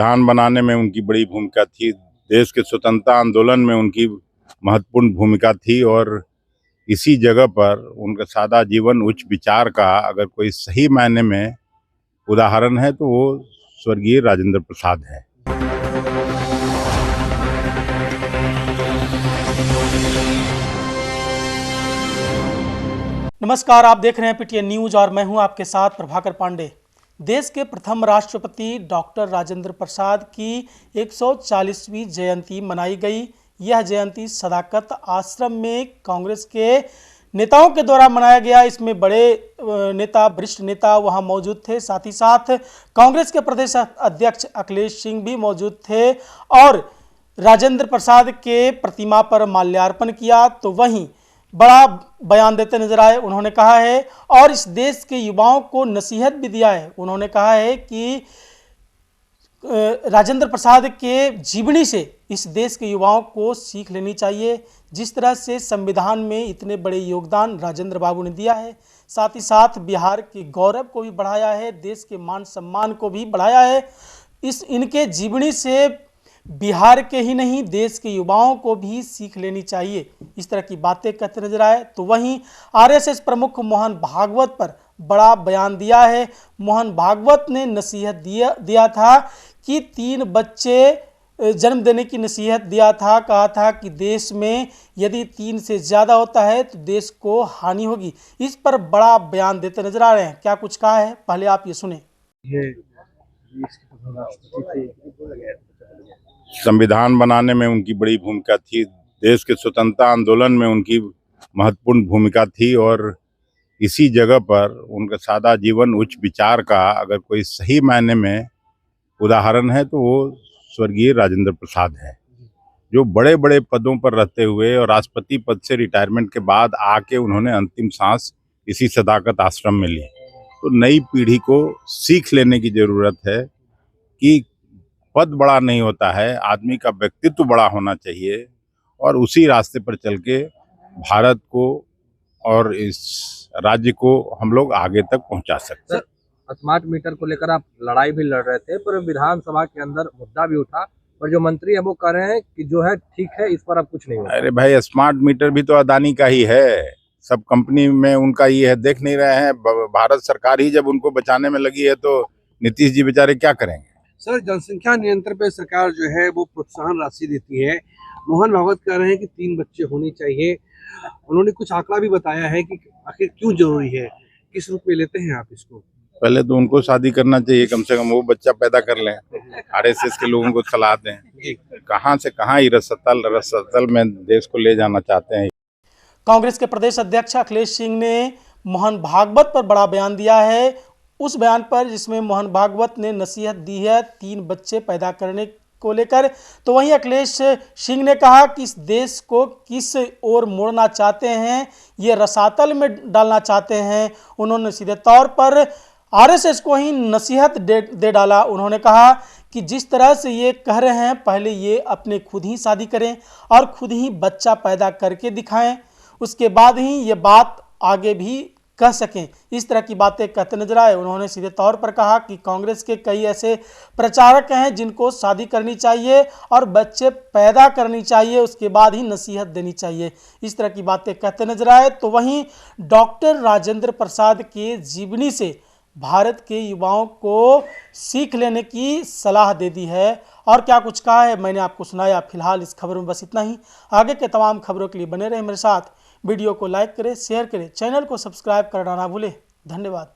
संविधान बनाने में उनकी बड़ी भूमिका थी। देश के स्वतंत्रता आंदोलन में उनकी महत्वपूर्ण भूमिका थी और इसी जगह पर उनका सादा जीवन उच्च विचार का अगर कोई सही मायने में उदाहरण है तो वो स्वर्गीय राजेंद्र प्रसाद है। नमस्कार, आप देख रहे हैं पीटीएन न्यूज और मैं हूं आपके साथ प्रभाकर पांडे। देश के प्रथम राष्ट्रपति डॉक्टर राजेंद्र प्रसाद की 140वीं जयंती मनाई गई। यह जयंती सदाकत आश्रम में कांग्रेस के नेताओं के द्वारा मनाया गया। इसमें बड़े नेता, वरिष्ठ नेता वहां मौजूद थे। साथ ही साथ कांग्रेस के प्रदेश अध्यक्ष अखिलेश सिंह भी मौजूद थे और राजेंद्र प्रसाद के प्रतिमा पर माल्यार्पण किया। तो वहीं बड़ा बयान देते नजर आए। उन्होंने कहा है और इस देश के युवाओं को नसीहत भी दिया है। उन्होंने कहा है कि राजेंद्र प्रसाद के जीवनी से इस देश के युवाओं को सीख लेनी चाहिए। जिस तरह से संविधान में इतने बड़े योगदान राजेंद्र बाबू ने दिया है, साथ ही साथ बिहार के गौरव को भी बढ़ाया है, देश के मान सम्मान को भी बढ़ाया है। इनके जीवनी से बिहार के ही नहीं देश के युवाओं को भी सीख लेनी चाहिए। इस तरह की बातें कहते नजर आए। तो वहीं आरएसएस प्रमुख मोहन भागवत पर बड़ा बयान दिया है। मोहन भागवत ने नसीहत दिया था कि 3 बच्चे जन्म देने की नसीहत दिया था। कहा था कि देश में यदि 3 से ज़्यादा होता है तो देश को हानि होगी। इस पर बड़ा बयान देते नजर आ रहे हैं। क्या कुछ कहा है, पहले आप ये सुने। संविधान बनाने में उनकी बड़ी भूमिका थी। देश के स्वतंत्रता आंदोलन में उनकी महत्वपूर्ण भूमिका थी और इसी जगह पर उनका सादा जीवन उच्च विचार का अगर कोई सही मायने में उदाहरण है तो वो स्वर्गीय राजेंद्र प्रसाद है, जो बड़े बड़े पदों पर रहते हुए और राष्ट्रपति पद से रिटायरमेंट के बाद आके उन्होंने अंतिम सांस इसी सदाकत आश्रम में ली। तो नई पीढ़ी को सीख लेने की जरूरत है कि पद बड़ा नहीं होता है, आदमी का व्यक्तित्व बड़ा होना चाहिए और उसी रास्ते पर चल के भारत को और इस राज्य को हम लोग आगे तक पहुंचा सकते हैं। स्मार्ट मीटर को लेकर आप लड़ाई भी लड़ रहे थे, पर विधानसभा के अंदर मुद्दा भी उठा और जो मंत्री है वो कह रहे हैं कि जो है ठीक है, इस पर अब कुछ नहीं होगा। अरे भाई, स्मार्ट मीटर भी तो अदानी का ही है, सब कंपनी में उनका ही है। देख नहीं रहे हैं, भारत सरकार ही जब उनको बचाने में लगी है तो नीतीश जी बेचारे क्या करेंगे। सर, जनसंख्या नियंत्रण पे सरकार जो है वो प्रोत्साहन राशि देती है। मोहन भागवत कह रहे हैं कि 3 बच्चे होने चाहिए। उन्होंने कुछ आंकड़ा भी बताया है कि आखिर क्यों जरूरी है, किस रूप में लेते हैं आप इसको? पहले तो उनको शादी करना चाहिए, कम से कम वो बच्चा पैदा कर लें। आरएसएस के लोगों को सलाह दें, कहां से कहां रसतल में देश को ले जाना चाहते हैं। कांग्रेस के प्रदेश अध्यक्ष अखिलेश सिंह ने मोहन भागवत पर बड़ा बयान दिया है। उस बयान पर जिसमें मोहन भागवत ने नसीहत दी है 3 बच्चे पैदा करने को लेकर। तो वहीं अखिलेश सिंह ने कहा कि इस देश को किस ओर मोड़ना चाहते हैं, ये रसातल में डालना चाहते हैं। उन्होंने सीधे तौर पर आरएसएस को ही नसीहत दे डाला। उन्होंने कहा कि जिस तरह से ये कह रहे हैं, पहले ये अपने खुद ही शादी करें और खुद ही बच्चा पैदा करके दिखाएं, उसके बाद ही ये बात आगे भी कह सकें। इस तरह की बातें कहते नजर आए। उन्होंने सीधे तौर पर कहा कि कांग्रेस के कई ऐसे प्रचारक हैं जिनको शादी करनी चाहिए और बच्चे पैदा करनी चाहिए, उसके बाद ही नसीहत देनी चाहिए। इस तरह की बातें कहते नजर आए। तो वहीं डॉक्टर राजेंद्र प्रसाद के जीवनी से भारत के युवाओं को सीख लेने की सलाह दे दी है। और क्या कुछ कहा है मैंने आपको सुनाया। फिलहाल इस खबर में बस इतना ही। आगे के तमाम खबरों के लिए बने रहे मेरे साथ। वीडियो को लाइक करें, शेयर करें, चैनल को सब्सक्राइब करना ना भूलें। धन्यवाद।